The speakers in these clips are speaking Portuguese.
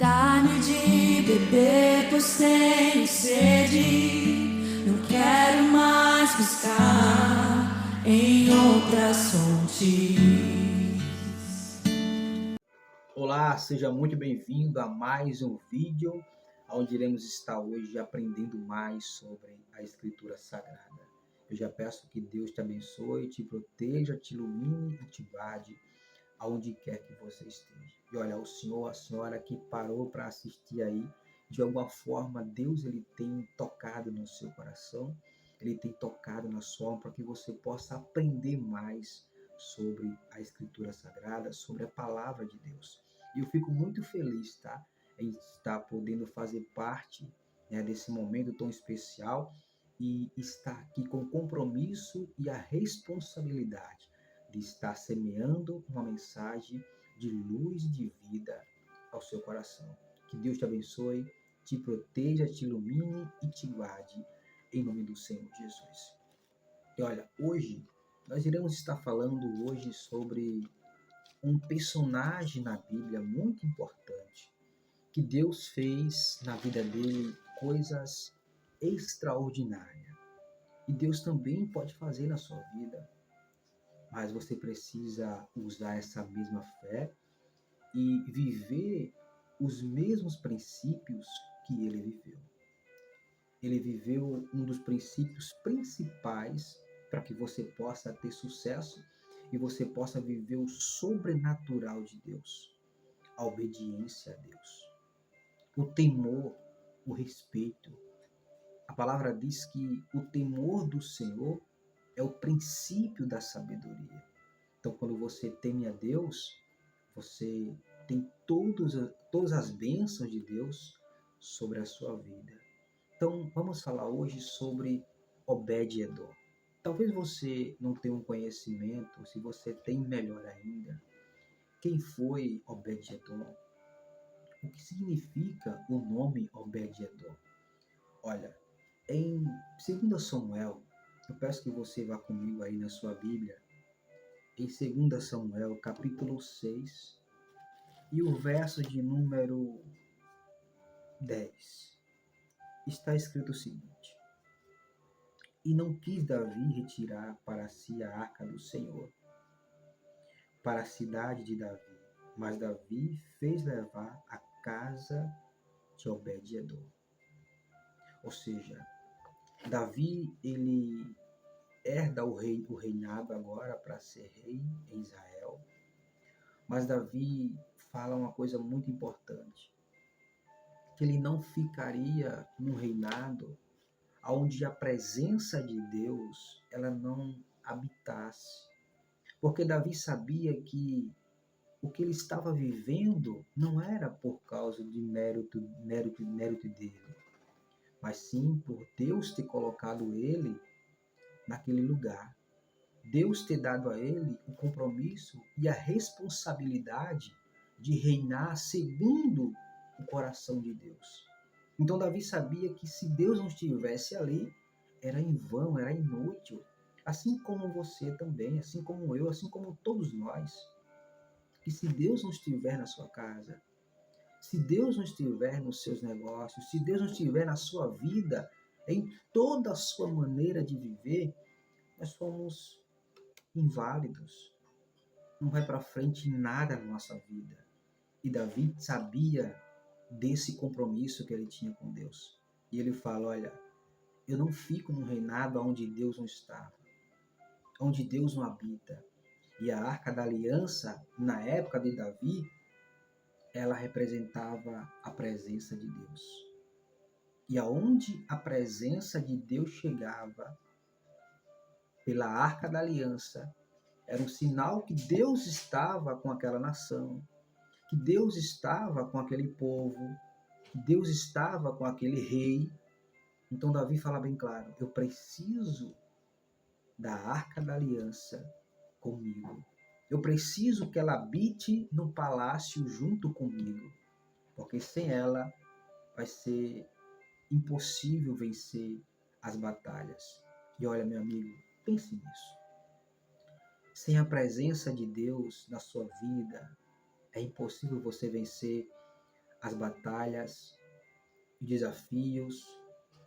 Dá-me de beber, pois tenho sede. Não quero mais buscar em outras fontes. Olá, seja muito bem-vindo a mais um vídeo onde iremos estar hoje aprendendo mais sobre a Escritura Sagrada. Eu já peço que Deus te abençoe, te proteja, te ilumine e te guarde aonde quer que você esteja. E olha, o senhor, a senhora que parou para assistir aí, de alguma forma Deus ele tem tocado no seu coração, ele tem tocado na sua alma para que você possa aprender mais sobre a Escritura Sagrada, sobre a Palavra de Deus. E eu fico muito feliz, tá, em estar podendo fazer parte, né, desse momento tão especial e estar aqui com o compromisso e a responsabilidade de estar semeando uma mensagem de luz e de vida ao seu coração. Que Deus te abençoe, te proteja, te ilumine e te guarde, em nome do Senhor Jesus. E olha, hoje nós iremos estar falando hoje sobre um personagem na Bíblia muito importante, que Deus fez na vida dele coisas extraordinárias. E Deus também pode fazer na sua vida, mas você precisa usar essa mesma fé e viver os mesmos princípios que ele viveu. Ele viveu um dos princípios principais para que você possa ter sucesso e você possa viver o sobrenatural de Deus, a obediência a Deus, o temor, o respeito. A palavra diz que o temor do Senhor é o princípio da sabedoria. Então, quando você teme a Deus, você tem todas as bênçãos de Deus sobre a sua vida. Então, vamos falar hoje sobre Obed-Edom. Talvez você não tenha um conhecimento, se você tem, melhor ainda. Quem foi Obed-Edom? O que significa o nome Obed-Edom? Olha, em 2 Samuel, eu peço que você vá comigo aí na sua Bíblia, em 2 Samuel, capítulo 6, e o verso de número 10. Está escrito o seguinte: E não quis Davi retirar para si a arca do Senhor, para a cidade de Davi, mas Davi fez levar a casa de Obed-Edom. Ou seja, Davi, ele herda o reinado agora para ser rei em Israel. Mas Davi fala uma coisa muito importante, que ele não ficaria num reinado onde a presença de Deus ela não habitasse. Porque Davi sabia que o que ele estava vivendo não era por causa de mérito dele, mas sim por Deus ter colocado ele naquele lugar. Deus ter dado a ele o compromisso e a responsabilidade de reinar segundo o coração de Deus. Então Davi sabia que se Deus não estivesse ali, era em vão, era inútil. Assim como você também, assim como eu, assim como todos nós. Que se Deus não estiver na sua casa, se Deus não estiver nos seus negócios, se Deus não estiver na sua vida, em toda a sua maneira de viver, nós somos inválidos. Não vai para frente nada na nossa vida. E Davi sabia desse compromisso que ele tinha com Deus. E ele fala, olha, eu não fico num reinado onde Deus não estava, onde Deus não habita. E a Arca da Aliança, na época de Davi, ela representava a presença de Deus. E aonde a presença de Deus chegava, pela Arca da Aliança, era um sinal que Deus estava com aquela nação, que Deus estava com aquele povo, que Deus estava com aquele rei. Então Davi fala bem claro, eu preciso da Arca da Aliança comigo. Eu preciso que ela habite no palácio junto comigo, porque sem ela vai ser impossível vencer as batalhas. E olha, meu amigo, pense nisso. Sem a presença de Deus na sua vida, é impossível você vencer as batalhas, os desafios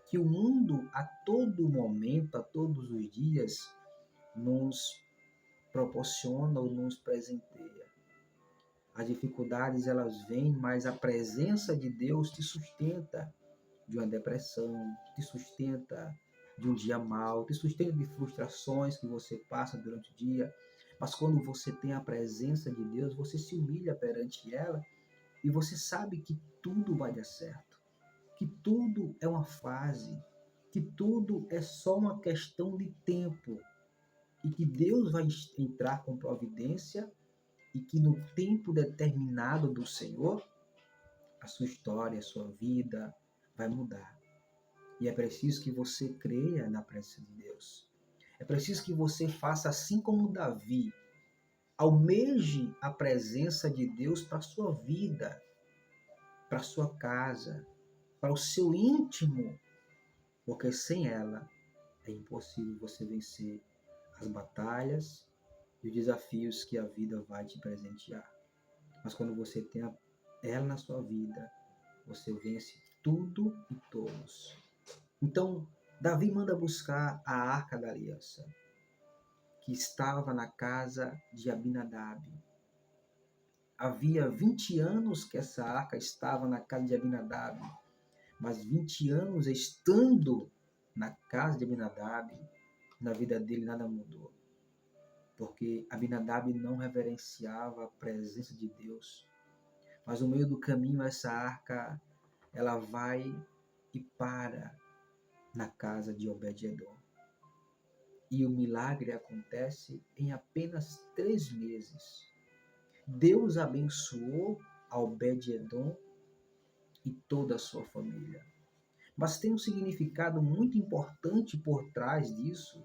que o mundo a todo momento, a todos os dias, nos proporciona ou nos presenteia. As dificuldades elas vêm, mas a presença de Deus te sustenta de uma depressão, te sustenta de um dia mau, te sustenta de frustrações que você passa durante o dia. Mas quando você tem a presença de Deus, você se humilha perante ela e você sabe que tudo vai dar certo, que tudo é uma fase, que tudo é só uma questão de tempo e que Deus vai entrar com providência e que no tempo determinado do Senhor, a sua história, a sua vida vai mudar. E é preciso que você creia na presença de Deus. É preciso que você faça assim como Davi, almeje a presença de Deus para a sua vida, para a sua casa, para o seu íntimo, porque sem ela é impossível você vencer as batalhas e os desafios que a vida vai te presentear. Mas quando você tem ela na sua vida, você vence tudo e todos. Então, Davi manda buscar a Arca da Aliança, que estava na casa de Abinadab. Havia 20 anos que essa arca estava na casa de Abinadab, mas 20 anos estando na casa de Abinadab, na vida dele nada mudou. Porque Abinadab não reverenciava a presença de Deus. Mas no meio do caminho, essa arca, ela vai e para na casa de Obed-edom. E o milagre acontece em apenas 3 meses. Deus abençoou a Obed-edom e toda a sua família. Mas tem um significado muito importante por trás disso.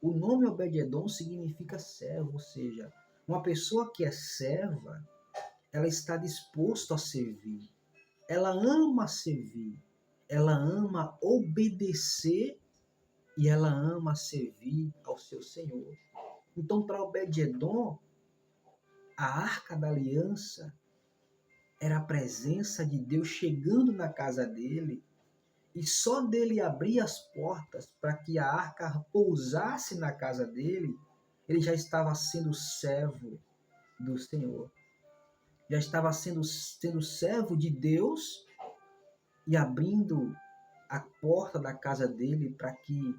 O nome Obed-edom significa servo, ou seja, uma pessoa que é serva, ela está disposta a servir. Ela ama servir. Ela ama obedecer e ela ama servir ao seu Senhor. Então, para Obed-edom, a Arca da Aliança era a presença de Deus chegando na casa dele, e só dele abrir as portas para que a arca pousasse na casa dele, ele já estava sendo servo do Senhor. Já estava sendo servo de Deus e abrindo a porta da casa dele para que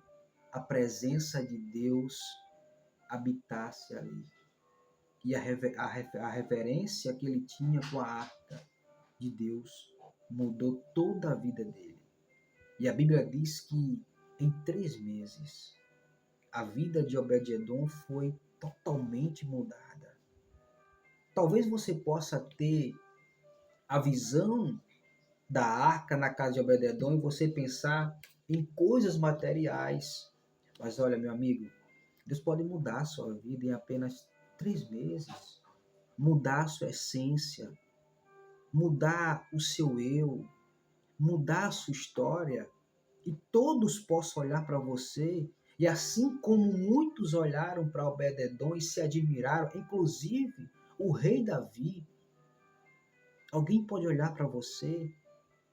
a presença de Deus habitasse ali. E a reverência que ele tinha com a arca de Deus mudou toda a vida dele. E a Bíblia diz que em 3 meses a vida de Obed-edom foi totalmente mudada. Talvez você possa ter a visão da arca na casa de Obed-edom e você pensar em coisas materiais. Mas olha, meu amigo, Deus pode mudar a sua vida em apenas 3 meses. Mudar a sua essência, mudar o seu eu, mudar a sua história, e todos possam olhar para você, e assim como muitos olharam para Obed-edom e se admiraram, inclusive o rei Davi, alguém pode olhar para você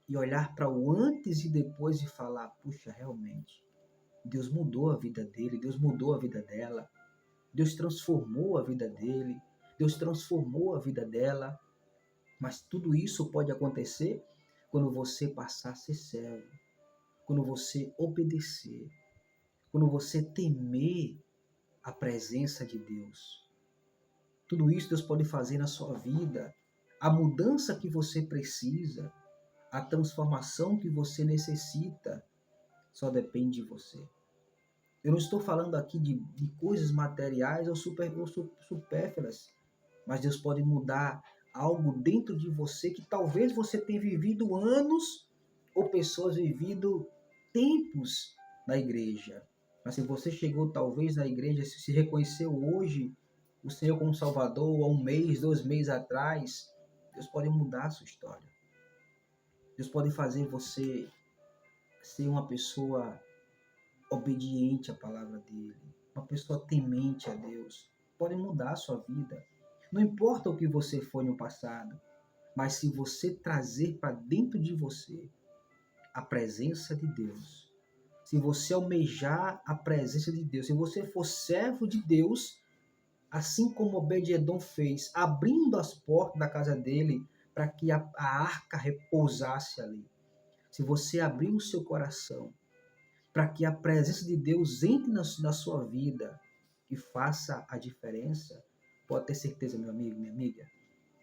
e olhar para o antes e depois e falar, puxa, realmente, Deus mudou a vida dele, Deus mudou a vida dela, Deus transformou a vida dele, Deus transformou a vida dela. Mas tudo isso pode acontecer quando você passar a ser servo, quando você obedecer, quando você temer a presença de Deus. Tudo isso Deus pode fazer na sua vida. A mudança que você precisa, a transformação que você necessita, só depende de você. Eu não estou falando aqui de coisas materiais ou supérfluas, mas Deus pode mudar algo dentro de você que talvez você tenha vivido anos ou pessoas vivido tempos na igreja. Mas se você chegou talvez na igreja, se reconheceu hoje o Senhor como Salvador, há 1 mês, 2 meses atrás, Deus pode mudar a sua história. Deus pode fazer você ser uma pessoa obediente à palavra dele, uma pessoa temente a Deus. Pode mudar a sua vida. Não importa o que você foi no passado, Mas se você trazer para dentro de você a presença de Deus, se você almejar a presença de Deus, se você for servo de Deus, assim como Obed-edom fez, abrindo as portas da casa dele para que a arca repousasse ali. Se você abrir o seu coração para que a presença de Deus entre na sua vida e faça a diferença, pode ter certeza, meu amigo, minha amiga,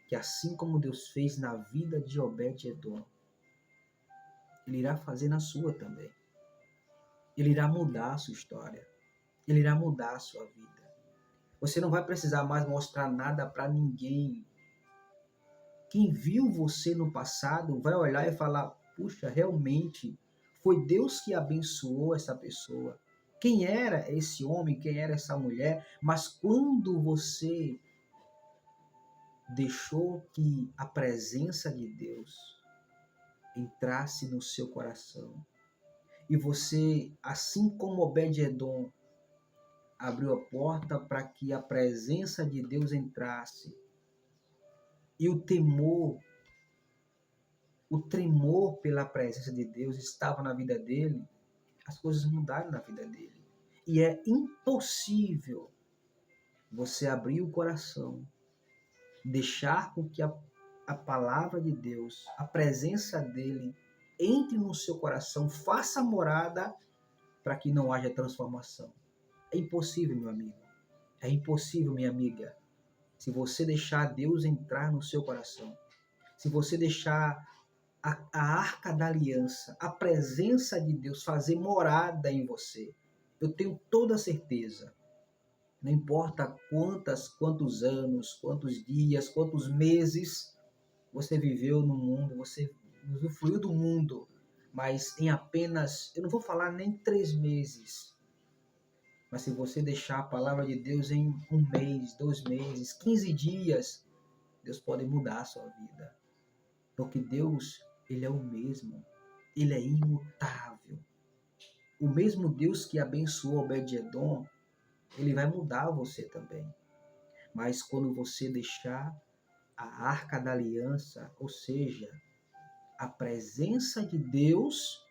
que assim como Deus fez na vida de Obed-edom, Ele irá fazer na sua também. Ele irá mudar a sua história. Ele irá mudar a sua vida. Você não vai precisar mais mostrar nada para ninguém. Quem viu você no passado vai olhar e falar: puxa, realmente foi Deus que abençoou essa pessoa. Quem era esse homem? Quem era essa mulher? Mas quando você deixou que a presença de Deus entrasse no seu coração, e você, assim como Obed-edom, abriu a porta para que a presença de Deus entrasse, e o tremor pela presença de Deus estava na vida dele, as coisas mudaram na vida dele. E é impossível você abrir o coração, deixar com que a palavra de Deus, a presença dele, entre no seu coração, faça morada para que não haja transformação. É impossível, meu amigo. É impossível, minha amiga. Se você deixar Deus entrar no seu coração, se você deixar a arca da aliança, a presença de Deus fazer morada em você, eu tenho toda a certeza. Não importa quantos anos, quantos dias, quantos meses você viveu no mundo, você usufruiu do mundo, mas em apenas, eu não vou falar nem 3 meses, mas se você deixar a palavra de Deus em 1 mês, 2 meses, 15 dias, Deus pode mudar a sua vida. Porque Deus, Ele é o mesmo. Ele é imutável. O mesmo Deus que abençoou Obed-edom, Ele vai mudar você também. Mas quando você deixar a arca da aliança, ou seja, a presença de Deus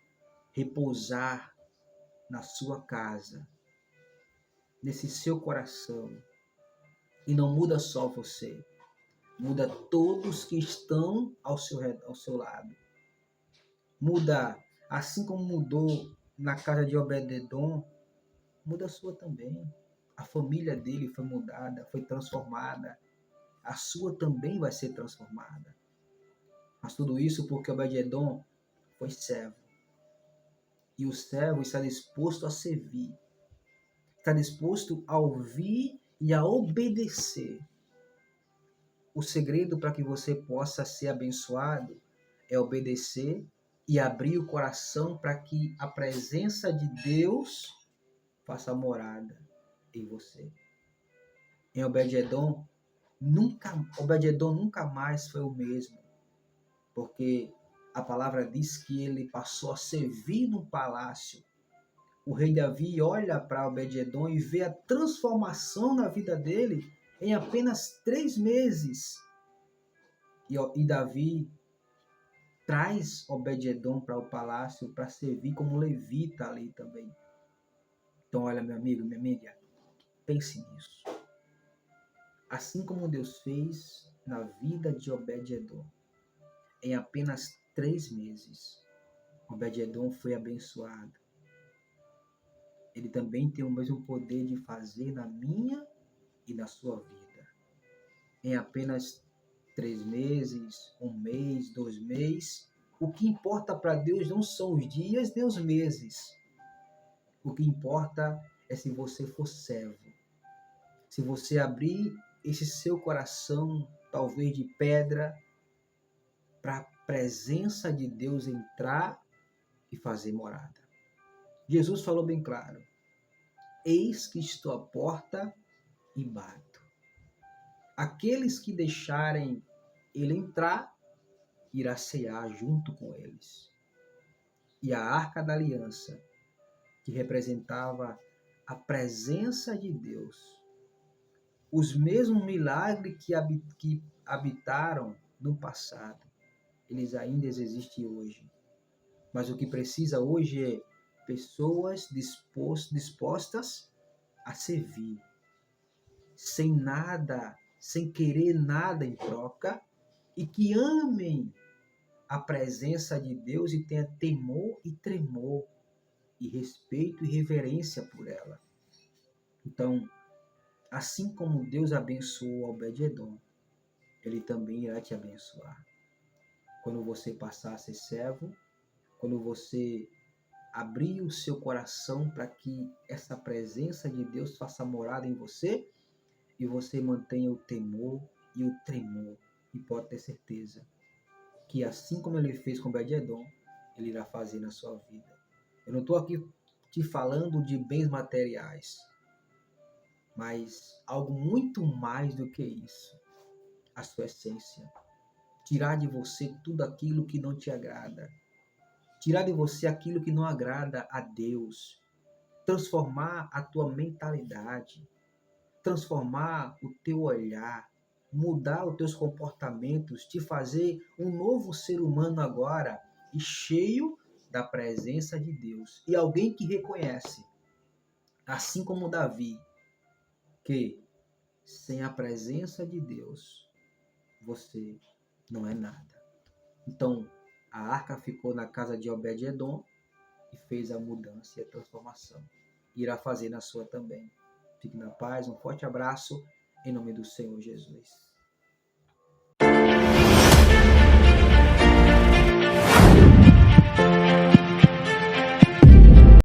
repousar na sua casa, nesse seu coração, e não muda só você, muda todos que estão ao seu lado. Muda, assim como mudou na casa de Obed-edom, muda a sua também. A família dele foi mudada, foi transformada. A sua também vai ser transformada. Mas tudo isso porque Obed-edom foi servo. E o servo está disposto a servir. Está disposto a ouvir e a obedecer. O segredo para que você possa ser abençoado é obedecer e abrir o coração para que a presença de Deus faça morada em você. Em Obed-edom nunca mais foi o mesmo, porque a palavra diz que ele passou a servir no palácio. O rei Davi olha para Obed-edom e vê a transformação na vida dele em apenas 3 meses. E Davi traz Obed-edom para o palácio para servir como levita ali também. Então, olha, meu amigo, minha amiga, pense nisso. Assim como Deus fez na vida de Obed-edom, em apenas 3 meses, Obed-edom foi abençoado. Ele também tem o mesmo poder de fazer na minha e na sua vida. Em apenas 3 meses, 1 mês, 2 meses, o que importa para Deus não são os dias nem os meses. O que importa é se você for servo. Se você abrir esse seu coração, talvez de pedra, para a presença de Deus entrar e fazer morada. Jesus falou bem claro: eis que estou à porta e bato. Aqueles que deixarem ele entrar, irá cear junto com eles. E a arca da aliança, que representava a presença de Deus, os mesmos milagres que habitaram no passado. Eles ainda existem hoje. Mas o que precisa hoje é pessoas dispostas a servir, sem nada, sem querer nada em troca, e que amem a presença de Deus e tenha temor e tremor, e respeito e reverência por ela. Então, assim como Deus abençoou Obed-Edom, Ele também irá te abençoar. Quando você passar a ser servo, quando você abrir o seu coração para que essa presença de Deus faça morada em você, e você mantenha o temor e o tremor, e pode ter certeza que assim como Ele fez com Obed-Edom, Ele irá fazer na sua vida. Eu não estou aqui te falando de bens materiais, mas algo muito mais do que isso. A sua essência. Tirar de você tudo aquilo que não te agrada. Tirar de você aquilo que não agrada a Deus. Transformar a tua mentalidade. Transformar o teu olhar. Mudar os teus comportamentos. Te fazer um novo ser humano agora. E cheio da presença de Deus. E alguém que reconhece, assim como Davi, que sem a presença de Deus, você não é nada. Então, a arca ficou na casa de Obed-Edom e fez a mudança e a transformação. Irá fazer na sua também. Fique na paz, um forte abraço, em nome do Senhor Jesus.